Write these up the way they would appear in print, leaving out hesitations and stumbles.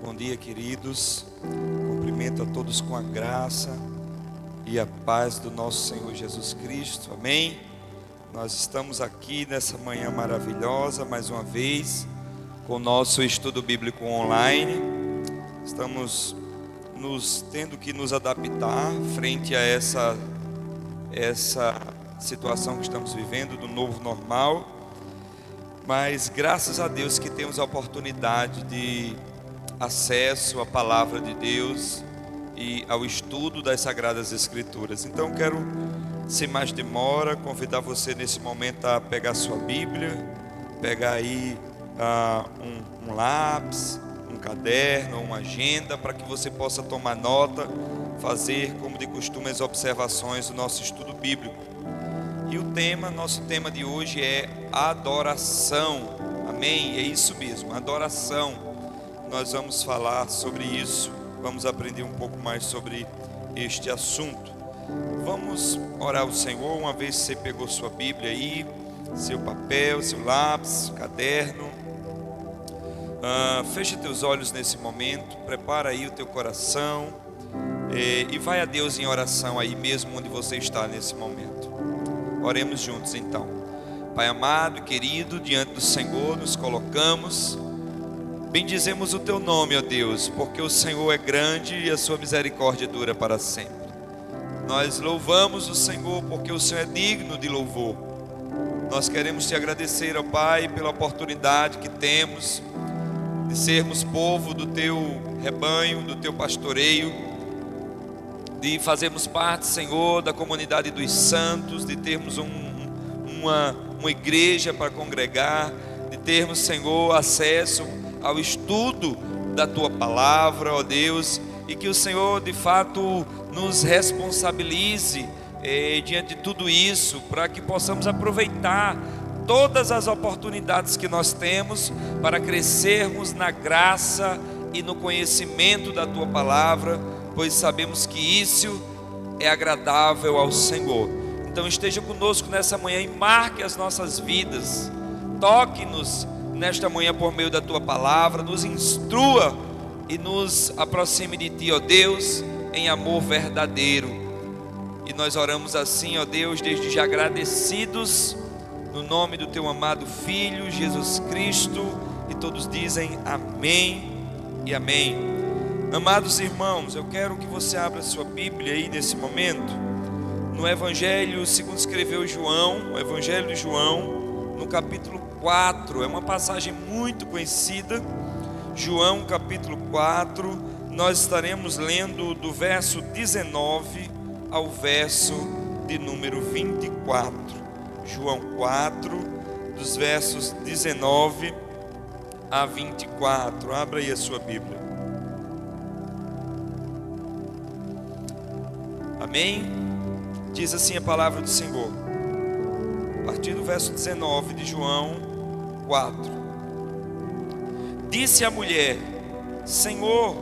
Bom dia, queridos. Cumprimento a todos com a graça e a paz do nosso Senhor Jesus Cristo. Amém? Nós estamos aqui nessa manhã maravilhosa, mais uma vez, com o nosso estudo bíblico online. Estamos tendo que nos adaptar frente a essa situação que estamos vivendo do novo normal. Mas graças a Deus que temos a oportunidade de acesso à palavra de Deus e ao estudo das Sagradas Escrituras. Então quero, sem mais demora, convidar você nesse momento a pegar sua Bíblia, pegar aí um lápis, um caderno, uma agenda, para que você possa tomar nota, fazer como de costume as observações do nosso estudo bíblico. E nosso tema de hoje é adoração. Amém? É isso mesmo, adoração. Nós vamos falar sobre isso, vamos aprender um pouco mais sobre este assunto. Vamos orar ao Senhor, uma vez que você pegou sua Bíblia aí, seu papel, seu lápis, caderno. Fecha teus olhos nesse momento, prepara aí o teu coração e vai a Deus em oração aí mesmo onde você está nesse momento. Oremos juntos então. Pai amado e querido, diante do Senhor nos colocamos. Bendizemos o teu nome, ó Deus, porque o Senhor é grande e a sua misericórdia dura para sempre. Nós louvamos o Senhor porque o Senhor é digno de louvor. Nós queremos te agradecer, ó Pai, pela oportunidade que temos de sermos povo do teu rebanho, do teu pastoreio, de fazermos parte, Senhor, da comunidade dos santos, de termos uma igreja para congregar, de termos, Senhor, acesso ao estudo da Tua Palavra, ó Deus, e que o Senhor de fato nos responsabilize diante de tudo isso, para que possamos aproveitar todas as oportunidades que nós temos para crescermos na graça e no conhecimento da Tua Palavra, pois sabemos que isso é agradável ao Senhor. Então esteja conosco nessa manhã e marque as nossas vidas, toque-nos nesta manhã por meio da Tua Palavra, nos instrua e nos aproxime de Ti, ó Deus, em amor verdadeiro. E nós oramos assim, ó Deus, desde já agradecidos, no nome do Teu amado Filho, Jesus Cristo, e todos dizem amém e amém. Amados irmãos, eu quero que você abra sua Bíblia aí nesse momento, no Evangelho segundo escreveu João, o Evangelho de João, no capítulo 4, é uma passagem muito conhecida. João capítulo 4, nós estaremos lendo do verso 19 ao verso de número 24. João 4, dos versos 19 a 24. Abra aí a sua Bíblia. Amém? Diz assim a palavra do Senhor, a partir do verso 19 de João 4. Disse a mulher: Senhor,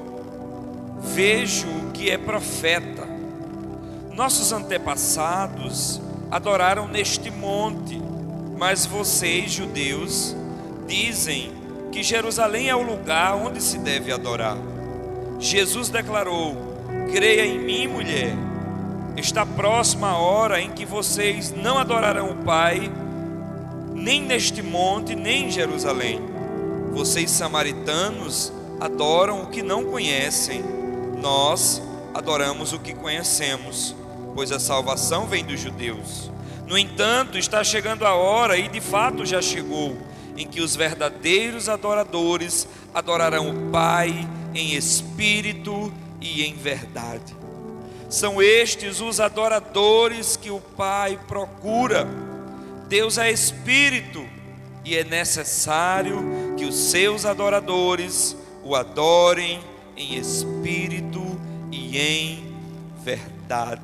vejo que é profeta. Nossos antepassados adoraram neste monte, mas vocês, judeus, dizem que Jerusalém é o lugar onde se deve adorar. Jesus declarou: creia em mim, mulher. Está próxima a hora em que vocês não adorarão o Pai, nem neste monte, nem em Jerusalém. Vocês, samaritanos, adoram o que não conhecem. Nós adoramos o que conhecemos, pois a salvação vem dos judeus. No entanto, está chegando a hora, e de fato já chegou, em que os verdadeiros adoradores adorarão o Pai em espírito e em verdade. São estes os adoradores que o Pai procura. Deus é espírito e é necessário que os seus adoradores o adorem em espírito e em verdade.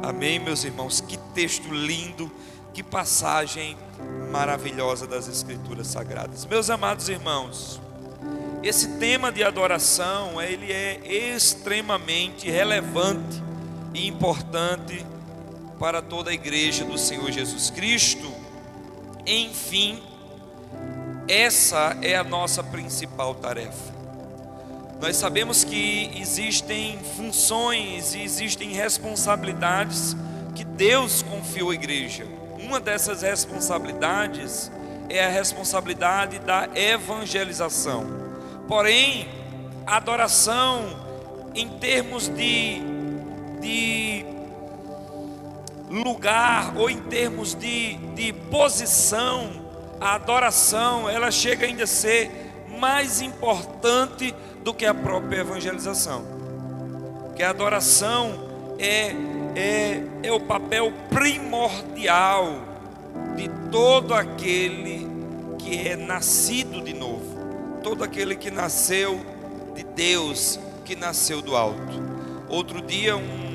Amém, meus irmãos? Que texto lindo, que passagem maravilhosa das Escrituras Sagradas. Meus amados irmãos, esse tema de adoração, ele é extremamente relevante e importante para toda a igreja do Senhor Jesus Cristo. Enfim, essa é a nossa principal tarefa. Nós sabemos que existem funções e existem responsabilidades que Deus confiou à igreja. Uma dessas responsabilidades é a responsabilidade da evangelização. Porém, a adoração, em termos de lugar ou em termos de posição, a adoração, ela chega ainda a ser mais importante do que a própria evangelização. Porque a adoração é o papel primordial de todo aquele que é nascido de novo, todo aquele que nasceu de Deus, que nasceu do alto. Outro dia um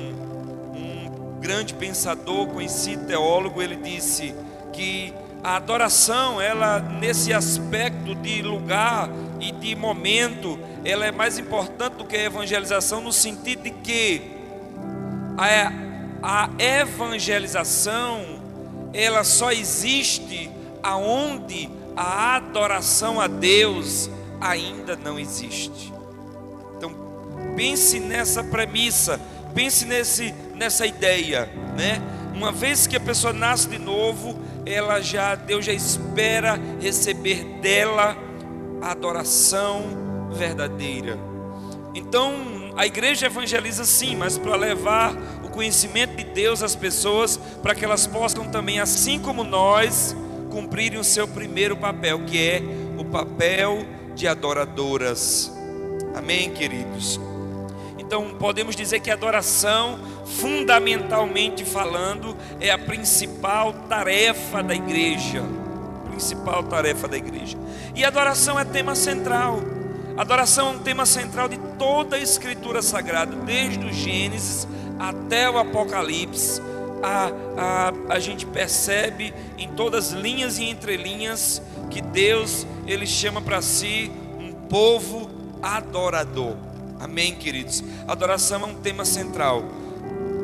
grande pensador, conhecido teólogo, ele disse que a adoração, ela nesse aspecto de lugar e de momento, ela é mais importante do que a evangelização, no sentido de que a evangelização, ela só existe aonde a adoração a Deus ainda não existe. Então pense nessa premissa, pense nessa ideia, né? Uma vez que a pessoa nasce de novo, Deus já espera receber dela a adoração verdadeira. Então a igreja evangeliza sim, mas para levar o conhecimento de Deus às pessoas, para que elas possam também, assim como nós, cumprirem o seu primeiro papel, que é o papel de adoradoras. Amém, queridos? Então podemos dizer que a adoração, fundamentalmente falando, é a principal tarefa da igreja. Principal tarefa da igreja. E a adoração é tema central. A adoração é um tema central de toda a Escritura Sagrada, desde o Gênesis até o Apocalipse. A gente percebe em todas as linhas e entrelinhas que Deus, Ele chama para si um povo adorador. Amém, queridos? Adoração é um tema central.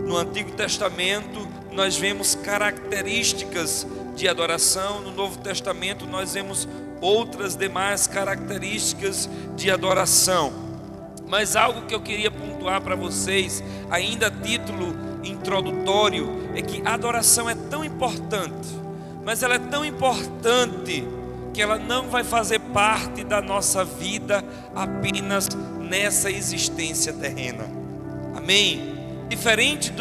No Antigo Testamento nós vemos características de adoração. No Novo Testamento nós vemos outras demais características de adoração. Mas algo que eu queria pontuar para vocês, ainda a título introdutório, é que a adoração é tão importante, mas ela é tão importante que ela não vai fazer parte da nossa vida apenas nessa existência terrena. Amém? Diferente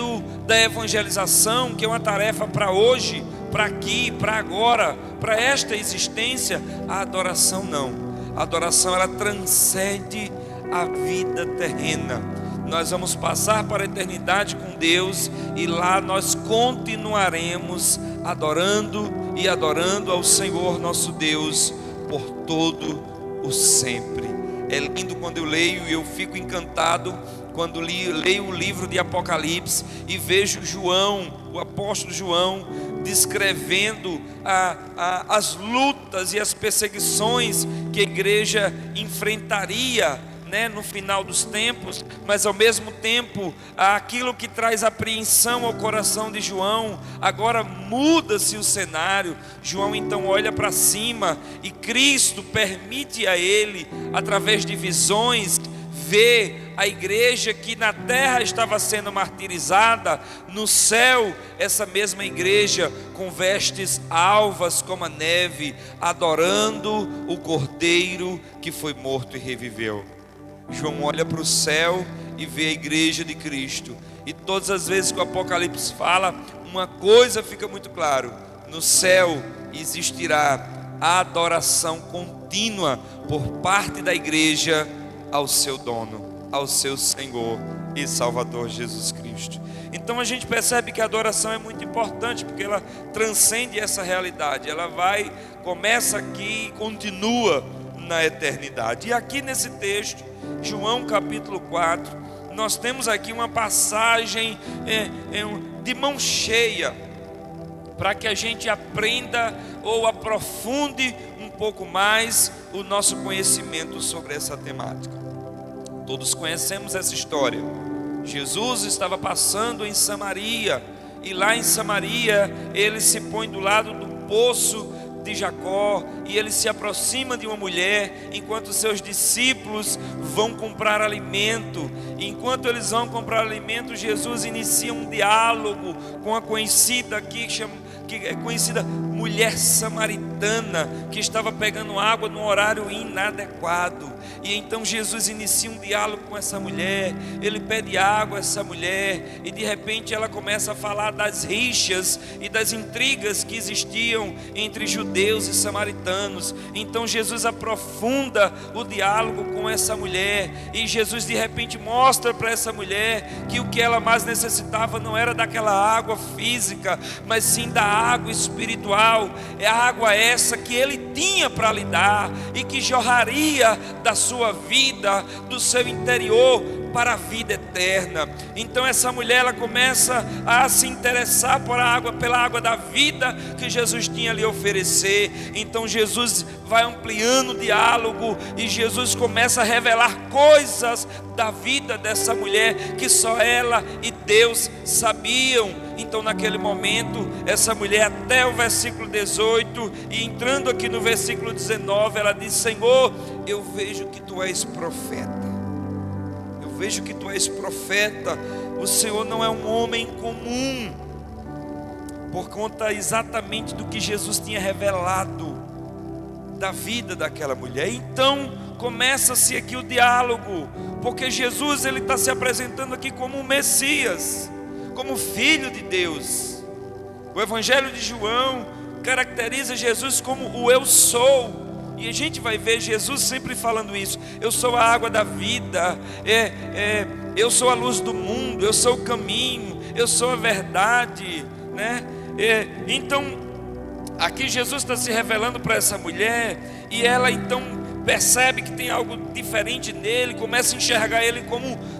da evangelização, que é uma tarefa para hoje, para aqui, para agora, para esta existência, a adoração não. A adoração, ela transcende a vida terrena. Nós vamos passar para a eternidade com Deus, e lá nós continuaremos adorando e adorando ao Senhor nosso Deus por todo o sempre. É lindo quando eu leio, e eu fico encantado quando leio o livro de Apocalipse e vejo João, o apóstolo João, descrevendo as lutas e as perseguições que a igreja enfrentaria, né, no final dos tempos. Mas ao mesmo tempo, aquilo que traz apreensão ao coração de João, agora muda-se o cenário. João então olha para cima, e Cristo permite a ele, através de visões, ver a igreja que na terra estava sendo martirizada, no céu essa mesma igreja com vestes alvas como a neve, adorando o Cordeiro que foi morto e reviveu. João olha para o céu e vê a igreja de Cristo. E todas as vezes que o Apocalipse fala, uma coisa fica muito claro: no céu existirá a adoração contínua por parte da igreja ao seu dono, ao seu Senhor e Salvador Jesus Cristo. Então a gente percebe que a adoração é muito importante, porque ela transcende essa realidade. Ela começa aqui e continua na eternidade. E aqui nesse texto, João capítulo 4, nós temos aqui uma passagem de mão cheia, para que a gente aprenda ou aprofunde um pouco mais o nosso conhecimento sobre essa temática. Todos conhecemos essa história. Jesus estava passando em Samaria, e lá em Samaria ele se põe do lado do poço de Jacó, e ele se aproxima de uma mulher, enquanto seus discípulos vão comprar alimento. Enquanto eles vão comprar alimento, Jesus inicia um diálogo com a conhecida aqui, que é conhecida mulher samaritana, que estava pegando água num horário inadequado. E então Jesus inicia um diálogo com essa mulher, ele pede água a essa mulher, e de repente ela começa a falar das rixas e das intrigas que existiam entre judeus e samaritanos. Então Jesus aprofunda o diálogo com essa mulher, e Jesus de repente mostra para essa mulher que o que ela mais necessitava não era daquela água física, mas sim da água espiritual. É a água essa que ele tinha para lhe dar, e que jorraria da sua vida, do seu interior, para a vida eterna. Então essa mulher, ela começa a se interessar pela água da vida que Jesus tinha a lhe oferecer. Então Jesus vai ampliando o diálogo, e Jesus começa a revelar coisas da vida dessa mulher que só ela e Deus sabiam. Então naquele momento, essa mulher, até o versículo 18, e entrando aqui no versículo 19, ela diz: Senhor, eu vejo que tu és profeta. Vejo que tu és profeta. O Senhor não é um homem comum, por conta exatamente do que Jesus tinha revelado da vida daquela mulher. Então começa-se aqui o diálogo, porque Jesus, ele está se apresentando aqui como um Messias, como Filho de Deus. O Evangelho de João caracteriza Jesus como o eu sou. E a gente vai ver Jesus sempre falando isso: eu sou a água da vida, eu sou a luz do mundo, eu sou o caminho, eu sou a verdade, né? Então aqui Jesus está se revelando para essa mulher, e ela então percebe que tem algo diferente nele, começa a enxergar ele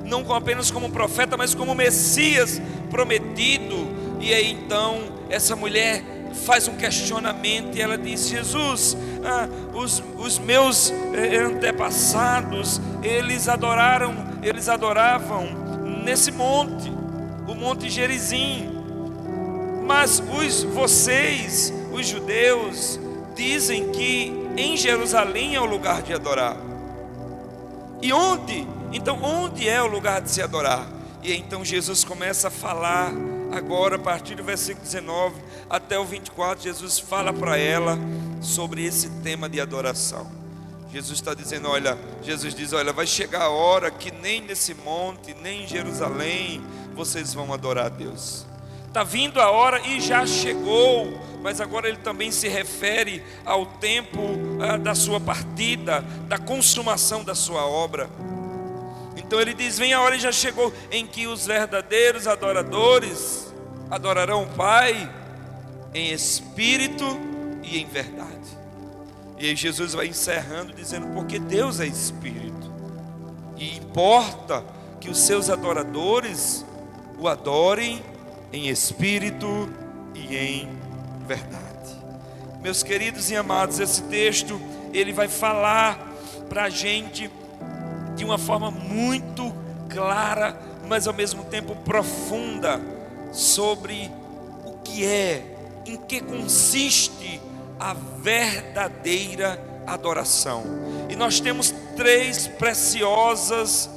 não apenas como profeta, mas como Messias prometido. E aí então essa mulher faz um questionamento, e ela diz: Jesus, os meus antepassados, eles adoravam nesse monte, o Monte Gerizim, mas vocês, os judeus, dizem que em Jerusalém é o lugar de adorar. E onde? Então onde é o lugar de se adorar? E então Jesus começa a falar agora, a partir do versículo 19 até o 24, Jesus fala para ela sobre esse tema de adoração. Jesus está dizendo, Jesus diz: olha, vai chegar a hora que nem nesse monte, nem em Jerusalém, vocês vão adorar a Deus. Está vindo a hora, e já chegou, mas agora ele também se refere ao tempo da sua partida, da consumação da sua obra. Então ele diz: vem a hora, e já chegou, em que os verdadeiros adoradores adorarão o Pai em espírito e em verdade. E aí Jesus vai encerrando dizendo: porque Deus é espírito, e importa que os seus adoradores o adorem em espírito e em verdade. Meus queridos e amados, esse texto, ele vai falar para a gente de uma forma muito clara, mas ao mesmo tempo profunda, sobre o que em que consiste a verdadeira adoração. E nós temos três preciosas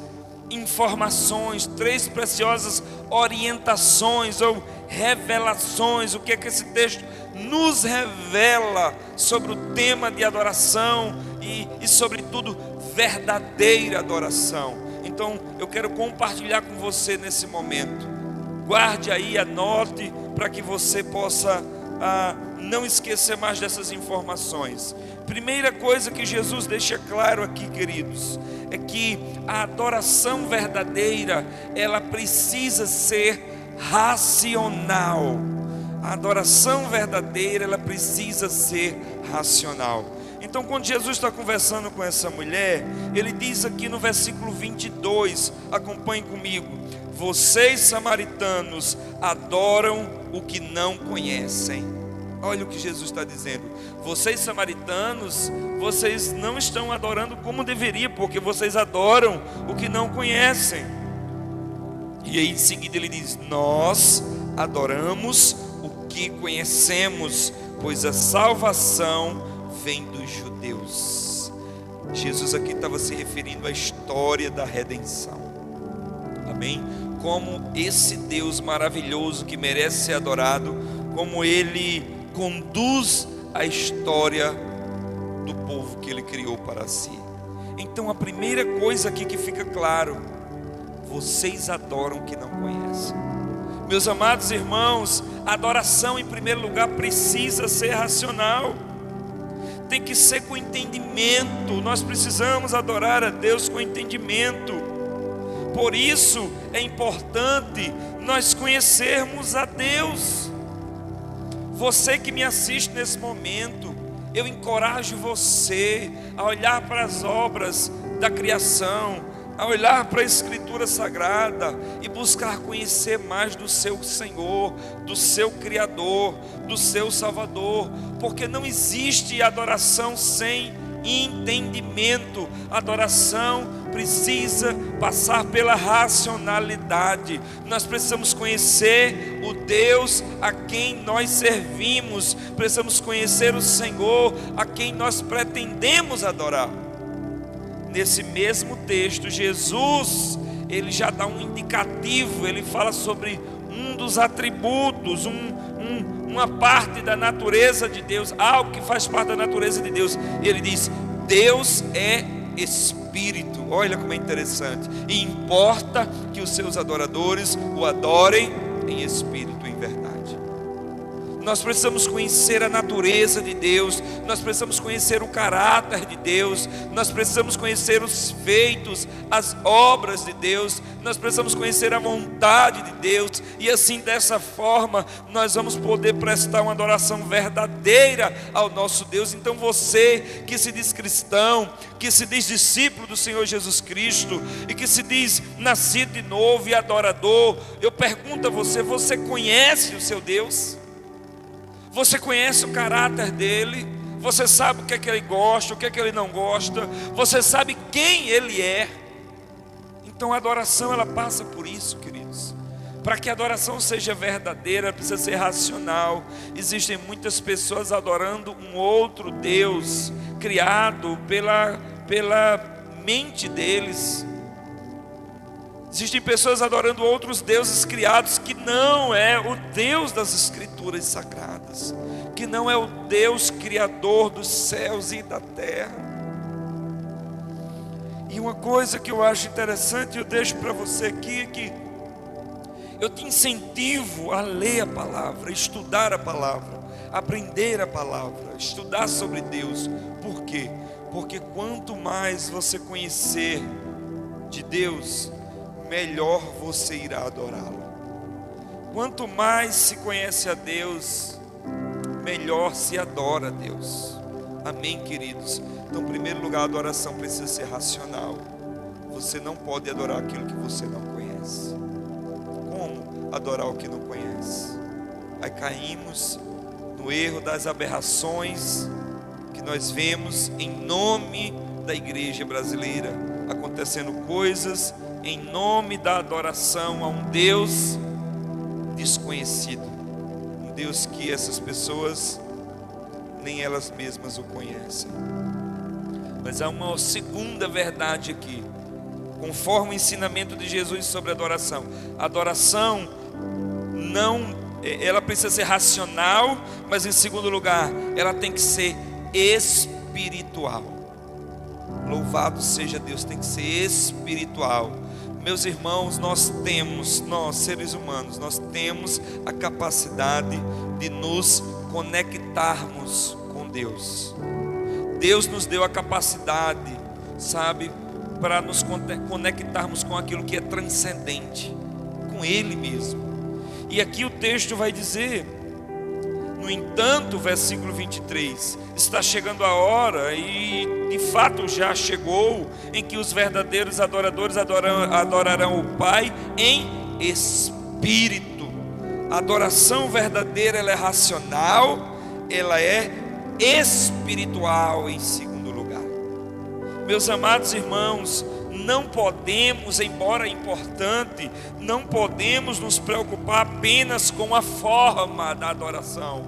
informações, três preciosas orientações ou revelações. O que é que esse texto nos revela sobre o tema de adoração e sobretudo, verdadeira adoração? Então eu quero compartilhar com você nesse momento. Guarde aí, anote, para que você possa não esquecer mais dessas informações. Primeira coisa que Jesus deixa claro aqui, queridos, é que a adoração verdadeira, ela precisa ser racional. A adoração verdadeira, ela precisa ser racional. Então quando Jesus está conversando com essa mulher, ele diz aqui no versículo 22, acompanhe comigo: vocês samaritanos adoram o que não conhecem. Olha o que Jesus está dizendo: vocês samaritanos, vocês não estão adorando como deveria, porque vocês adoram o que não conhecem. E aí em seguida ele diz: nós adoramos o que conhecemos, pois a salvação vem dos judeus. Jesus aqui estava se referindo à história da redenção. Amém? Como esse Deus maravilhoso que merece ser adorado, como Ele conduz a história do povo que Ele criou para si. Então a primeira coisa aqui que fica claro: vocês adoram o que não conhecem. Meus amados irmãos, a adoração em primeiro lugar precisa ser racional, tem que ser com entendimento. Nós precisamos adorar a Deus com entendimento. Por isso é importante nós conhecermos a Deus. Você que me assiste nesse momento, eu encorajo você a olhar para as obras da criação, a olhar para a Escritura Sagrada e buscar conhecer mais do seu Senhor, do seu Criador, do seu Salvador, porque não existe adoração sem entendimento. Adoração precisa passar pela racionalidade. Nós precisamos conhecer o Deus a quem nós servimos, precisamos conhecer o Senhor a quem nós pretendemos adorar. Nesse mesmo texto, Jesus, ele já dá um indicativo, ele fala sobre um dos atributos, uma parte da natureza de Deus, algo que faz parte da natureza de Deus. Ele diz: Deus é Espírito. Olha como é interessante. E importa que os seus adoradores o adorem em espírito e em verdade. Nós precisamos conhecer a natureza de Deus, nós precisamos conhecer o caráter de Deus, nós precisamos conhecer os feitos, as obras de Deus, nós precisamos conhecer a vontade de Deus, e assim, dessa forma, nós vamos poder prestar uma adoração verdadeira ao nosso Deus. Então você que se diz cristão, que se diz discípulo do Senhor Jesus Cristo, e que se diz nascido de novo e adorador, eu pergunto a você: você conhece o seu Deus? Você conhece o caráter dele? Você sabe o que é que ele gosta, o que é que ele não gosta? Você sabe quem ele é? Então a adoração, ela passa por isso, queridos. Para que a adoração seja verdadeira, precisa ser racional. Existem muitas pessoas adorando um outro Deus, criado pela mente deles. Existem pessoas adorando outros deuses criados, que não é o Deus das Escrituras Sagradas, que não é o Deus criador dos céus e da terra. E uma coisa que eu acho interessante, eu deixo para você aqui, é que eu te incentivo a ler a palavra, estudar a palavra, aprender a palavra, estudar sobre Deus. Por quê? Porque quanto mais você conhecer de Deus, melhor você irá adorá-lo. Quanto mais se conhece a Deus, melhor se adora a Deus. Amém, queridos? Então, em primeiro lugar, a adoração precisa ser racional. Você não pode adorar aquilo que você não conhece. Como adorar o que não conhece? Aí caímos no erro das aberrações que nós vemos em nome da igreja brasileira, acontecendo coisas em nome da adoração a um Deus desconhecido, um Deus que essas pessoas nem elas mesmas o conhecem. Mas há uma segunda verdade aqui, conforme o ensinamento de Jesus sobre a adoração. A adoração ela precisa ser racional, mas em segundo lugar, ela tem que ser espiritual. Louvado seja Deus, tem que ser espiritual. Meus irmãos, nós seres humanos, nós temos a capacidade de nos conectarmos com Deus. Deus nos deu a capacidade, sabe, para nos conectarmos com aquilo que é transcendente, com Ele mesmo. E aqui o texto vai dizer: no entanto, versículo 23, está chegando a hora, e de fato já chegou, em que os verdadeiros adoradores adorarão o Pai em espírito. A adoração verdadeira, ela é racional, ela é espiritual em segundo lugar. Meus amados irmãos, não podemos, embora importante, não podemos nos preocupar apenas com a forma da adoração.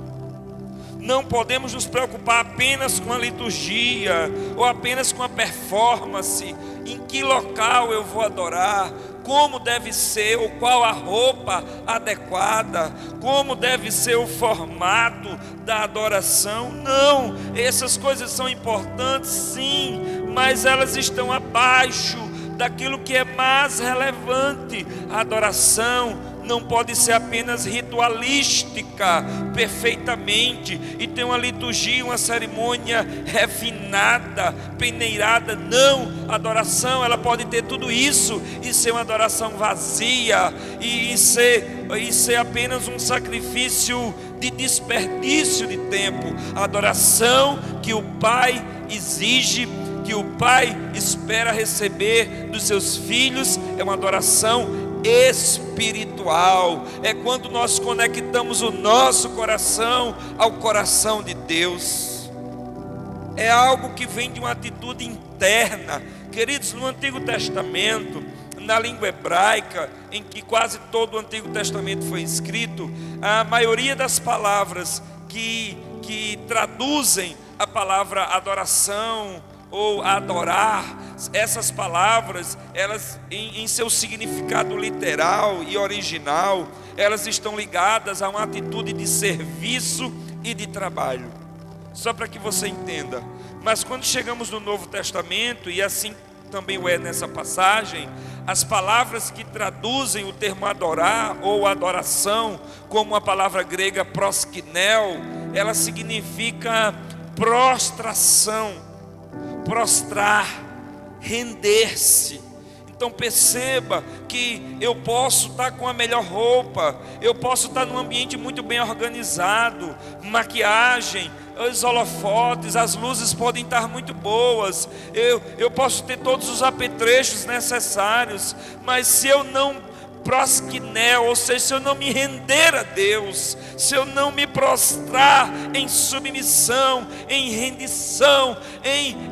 Não podemos nos preocupar apenas com a liturgia ou apenas com a performance. Em que local eu vou adorar? Como deve ser, ou qual a roupa adequada? Como deve ser o formato da adoração? Não, essas coisas são importantes sim, mas elas estão abaixo daquilo que é mais relevante. A adoração não pode ser apenas ritualística, perfeitamente, e ter uma liturgia, uma cerimônia refinada, peneirada. Não, a adoração ela pode ter tudo isso e ser uma adoração vazia, e ser apenas um sacrifício de desperdício de tempo. A adoração que o Pai exige, que o Pai espera receber dos seus filhos, é uma adoração espiritual. É quando nós conectamos o nosso coração ao coração de Deus. É algo que vem de uma atitude interna. Queridos, no Antigo Testamento, na língua hebraica, em que quase todo o Antigo Testamento foi escrito, a maioria das palavras que traduzem a palavra adoração ou adorar, essas palavras, elas em seu significado literal e original, elas estão ligadas a uma atitude de serviço e de trabalho. Só para que você entenda. Mas quando chegamos no Novo Testamento, e assim também é nessa passagem, as palavras que traduzem o termo adorar ou adoração, como a palavra grega proskineo, ela significa prostração, prostrar, render-se. Então perceba que eu posso estar com a melhor roupa, eu posso estar num ambiente muito bem organizado, maquiagem, os holofotes, as luzes podem estar muito boas, eu posso ter todos os apetrechos necessários, mas se eu não proskineo, ou seja, se eu não me render a Deus, se eu não me prostrar em submissão, em rendição,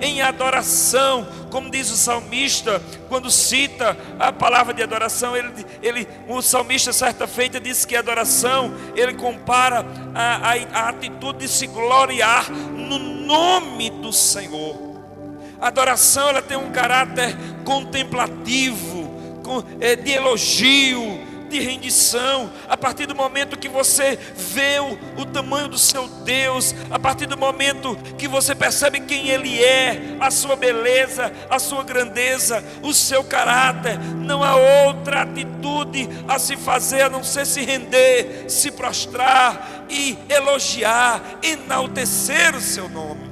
em adoração, como diz o salmista, quando cita a palavra de adoração, o salmista certa feita disse que a adoração, ele compara a atitude de se gloriar no nome do Senhor. A adoração ela tem um caráter contemplativo, de elogio, de rendição. A partir do momento que você vê o tamanho do seu Deus, a partir do momento que você percebe quem Ele é, a sua beleza, a sua grandeza, o seu caráter, não há outra atitude a se fazer a não ser se render, se prostrar e elogiar, enaltecer o seu nome.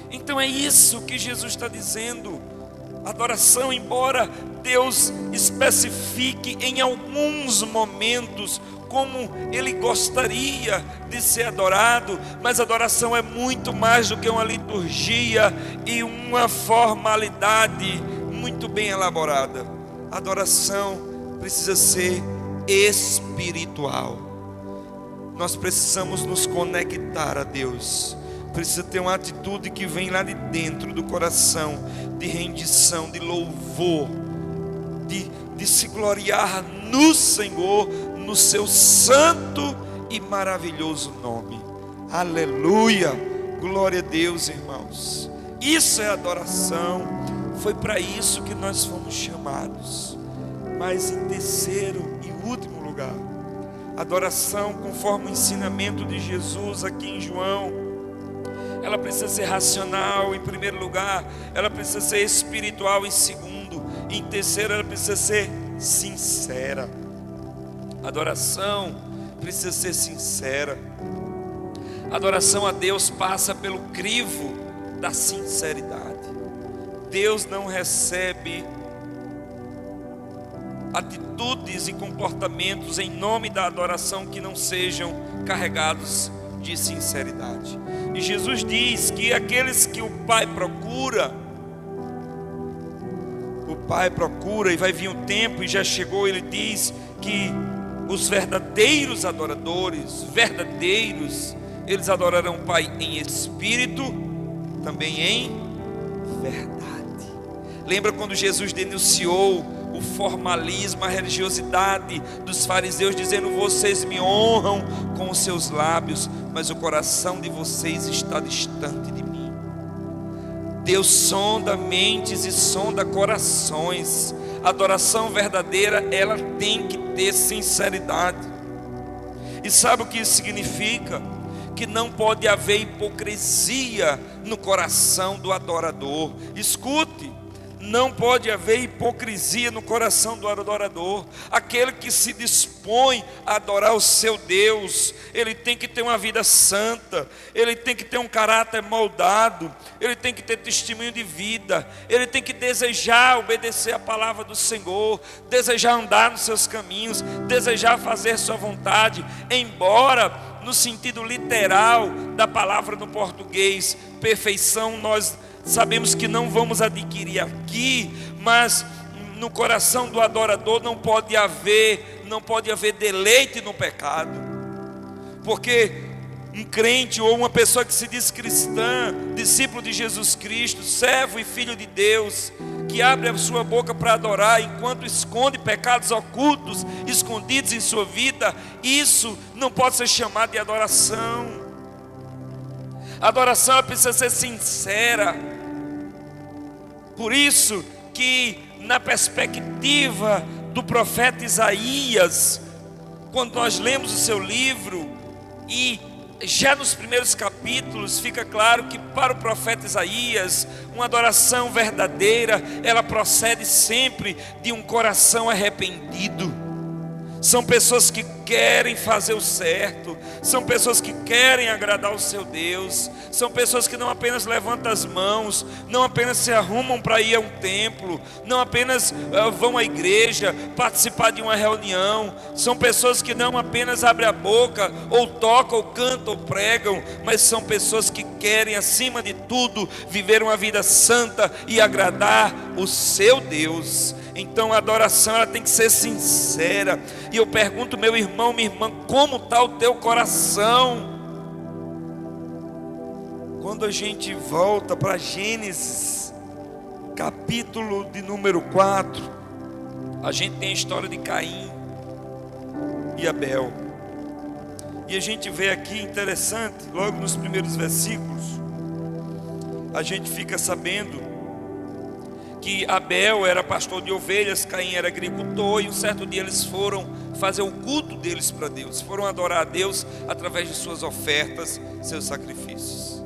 Então é isso que Jesus está dizendo. Adoração, embora Deus especifique em alguns momentos como Ele gostaria de ser adorado, mas adoração é muito mais do que uma liturgia e uma formalidade muito bem elaborada. Adoração precisa ser espiritual. Nós precisamos nos conectar a Deus. Precisa ter uma atitude que vem lá de dentro do coração, de rendição, de louvor, de se gloriar no Senhor, no seu santo e maravilhoso nome. Aleluia, glória a Deus, irmãos. Isso é adoração, foi para isso que nós fomos chamados. Mas em terceiro e último lugar, adoração conforme o ensinamento de Jesus aqui em João, ela precisa ser racional em primeiro lugar, ela precisa ser espiritual em segundo, e em terceiro ela precisa ser sincera. Adoração precisa ser sincera. Adoração a Deus passa pelo crivo da sinceridade. Deus não recebe atitudes e comportamentos em nome da adoração que não sejam carregados de sinceridade. E Jesus diz que aqueles que o Pai procura e vai vir um tempo, e já chegou, Ele diz que os verdadeiros adoradores, eles adorarão o Pai em espírito, também em verdade. Lembra quando Jesus denunciou o formalismo, a religiosidade dos fariseus, dizendo: vocês me honram com os seus lábios, mas o coração de vocês está distante de mim. Deus sonda mentes e sonda corações. A adoração verdadeira, ela tem que ter sinceridade. E sabe o que isso significa? Que não pode haver hipocrisia no coração do adorador. Escute, não pode haver hipocrisia no coração do adorador. Aquele que se dispõe a adorar o seu Deus, ele tem que ter uma vida santa, ele tem que ter um caráter moldado, ele tem que ter testemunho de vida, ele tem que desejar obedecer a palavra do Senhor, desejar andar nos seus caminhos, desejar fazer sua vontade, embora no sentido literal da palavra no português, perfeição nós sabemos que não vamos adquirir aqui, mas no coração do adorador não pode haver deleite no pecado, porque um crente ou uma pessoa que se diz cristã, discípulo de Jesus Cristo, servo e filho de Deus, que abre a sua boca para adorar, enquanto esconde pecados ocultos, escondidos em sua vida, isso não pode ser chamado de adoração. A adoração, ela precisa ser sincera. Por isso que na perspectiva do profeta Isaías, quando nós lemos o seu livro, e já nos primeiros capítulos fica claro que para o profeta Isaías, uma adoração verdadeira, ela procede sempre de um coração arrependido. São pessoas que querem fazer o certo, são pessoas que querem agradar o seu Deus, são pessoas que não apenas levantam as mãos, não apenas se arrumam para ir a um templo, não apenas vão à igreja, participar de uma reunião, são pessoas que não apenas abrem a boca, ou tocam, ou cantam, ou pregam, mas são pessoas que querem, acima de tudo, viver uma vida santa e agradar o seu Deus. Então a adoração, ela tem que ser sincera. E eu pergunto, meu irmão, minha irmã, como está o teu coração? Quando a gente volta para Gênesis, capítulo de número 4, a gente tem a história de Caim e Abel. E a gente vê aqui, interessante, logo nos primeiros versículos, a gente fica sabendo que Abel era pastor de ovelhas, Caim era agricultor, e um certo dia eles foram fazer o culto deles para Deus, foram adorar a Deus através de suas ofertas, seus sacrifícios.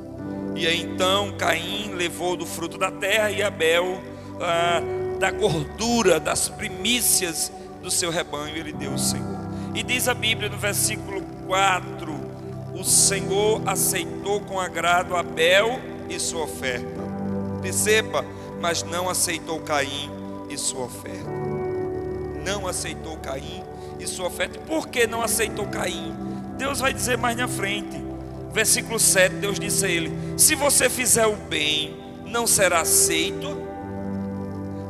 E aí então Caim levou do fruto da terra e Abel da gordura, das primícias do seu rebanho, ele deu ao Senhor. E diz a Bíblia no versículo 4, o Senhor aceitou com agrado Abel e sua oferta. Perceba, mas não aceitou Caim e sua oferta. Não aceitou Caim e sua oferta. E por que não aceitou Caim? Deus vai dizer mais na frente. Versículo 7, Deus disse a ele: se você fizer o bem, não será aceito,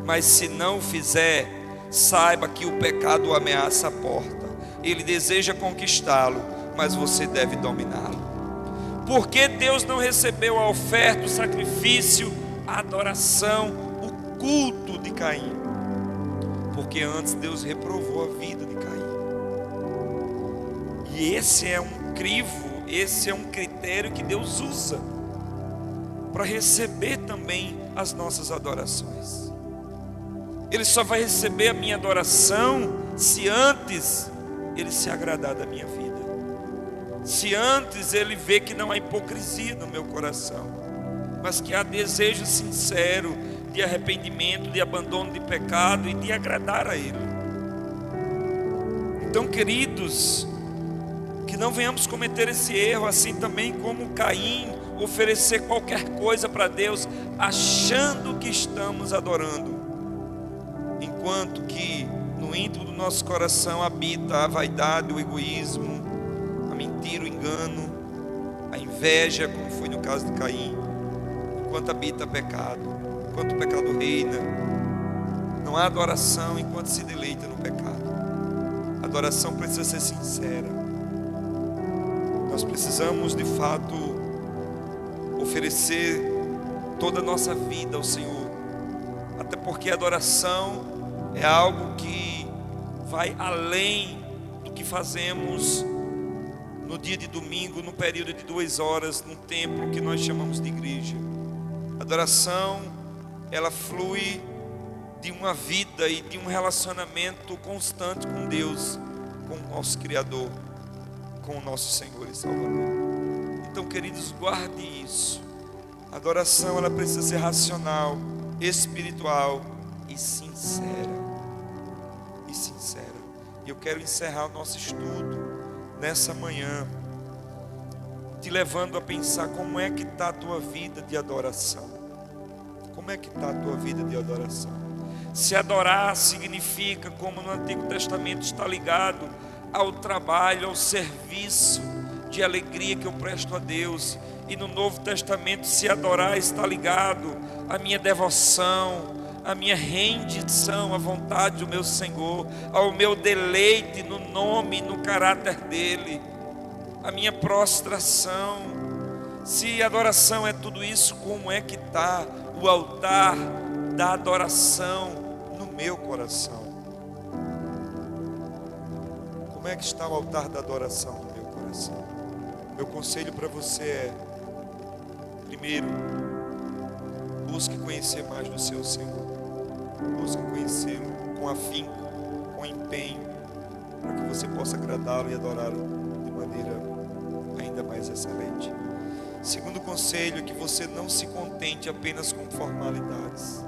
mas se não o fizer, saiba que o pecado o ameaça a porta. Ele deseja conquistá-lo, mas você deve dominá-lo. Por que Deus não recebeu a oferta, o sacrifício, a adoração, o culto de Caim? Porque antes Deus reprovou a vida de Caim. E esse é um crivo, esse é um critério que Deus usa para receber também as nossas adorações. Ele só vai receber a minha adoração se antes Ele se agradar da minha vida, se antes Ele ver que não há hipocrisia no meu coração, mas que há desejo sincero de arrependimento, de abandono de pecado e de agradar a Ele. Então, queridos, que não venhamos cometer esse erro, assim também como Caim, oferecer qualquer coisa para Deus, achando que estamos adorando, enquanto que no íntimo do nosso coração habita a vaidade, o egoísmo, a mentira, o engano, a inveja, como foi no caso de Caim. Enquanto habita pecado, enquanto o pecado reina, não há adoração enquanto se deleita no pecado. A adoração precisa ser sincera. Nós precisamos de fato oferecer toda a nossa vida ao Senhor, até porque a adoração é algo que vai além do que fazemos no dia de domingo, no período de 2 horas, no templo que nós chamamos de igreja. A adoração, ela flui de uma vida e de um relacionamento constante com Deus, com o nosso Criador, com o nosso Senhor e Salvador. Então, queridos, guarde isso. A adoração, ela precisa ser racional, espiritual e sincera. E eu quero encerrar o nosso estudo nessa manhã, te levando a pensar como é que está a tua vida de adoração. Como é que está a tua vida de adoração? Se adorar significa, como no Antigo Testamento está ligado ao trabalho, ao serviço de alegria que eu presto a Deus, e no Novo Testamento, se adorar está ligado à minha devoção, à minha rendição à vontade do meu Senhor, ao meu deleite no nome e no caráter dEle, a minha prostração. Se adoração é tudo isso, como é que está o altar da adoração no meu coração? Como é que está o altar da adoração no meu coração? Meu conselho para você é: primeiro, busque conhecer mais do seu Senhor. Busque conhecê-lo com afinco, com empenho, para que você possa agradá-lo e adorá-lo de maneira ainda mais excelente. Segundo conselho é que você não se contente apenas com formalidades,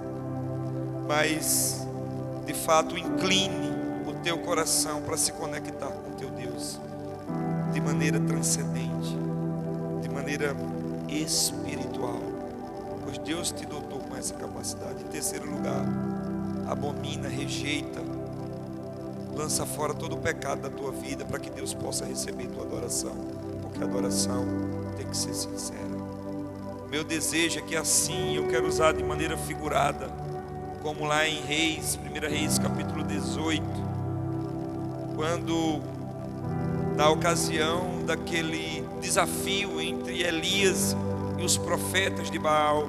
mas de fato incline o teu coração para se conectar com o teu Deus de maneira transcendente, de maneira espiritual, pois Deus te dotou com essa capacidade. Em terceiro lugar, abomina, rejeita, lança fora todo o pecado da tua vida, para que Deus possa receber tua adoração, porque a adoração tem que ser sincera. Meu desejo é que assim, eu quero usar de maneira figurada, como lá em Reis, 1 Reis capítulo 18, quando na ocasião daquele desafio entre Elias e os profetas de Baal,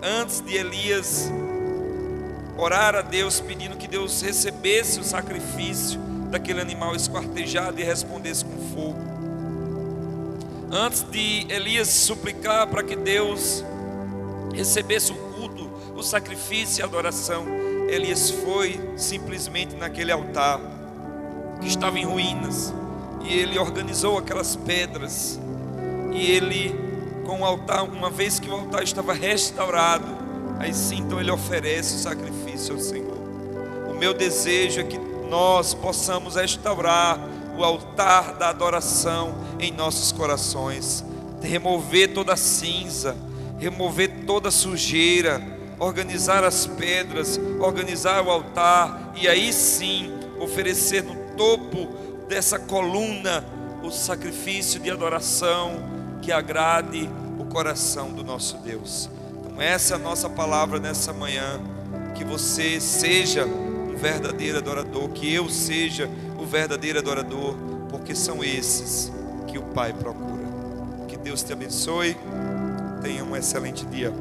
antes de Elias orar a Deus pedindo que Deus recebesse o sacrifício daquele animal esquartejado e respondesse com fogo, antes de Elias suplicar para que Deus recebesse o culto, o sacrifício e a adoração, Elias foi simplesmente naquele altar que estava em ruínas, e ele organizou aquelas pedras, e ele, com o altar, uma vez que o altar estava restaurado, aí sim, então ele oferece o sacrifício ao Senhor. O meu desejo é que nós possamos restaurar o altar da adoração em nossos corações, remover toda a cinza, remover toda a sujeira, organizar as pedras, organizar o altar, e aí sim oferecer no topo dessa coluna o sacrifício de adoração que agrade o coração do nosso Deus. Então essa é a nossa palavra nessa manhã, que você seja um verdadeiro adorador, que eu seja o verdadeiro adorador, porque são esses que o Pai procura. Que Deus te abençoe, tenha um excelente dia.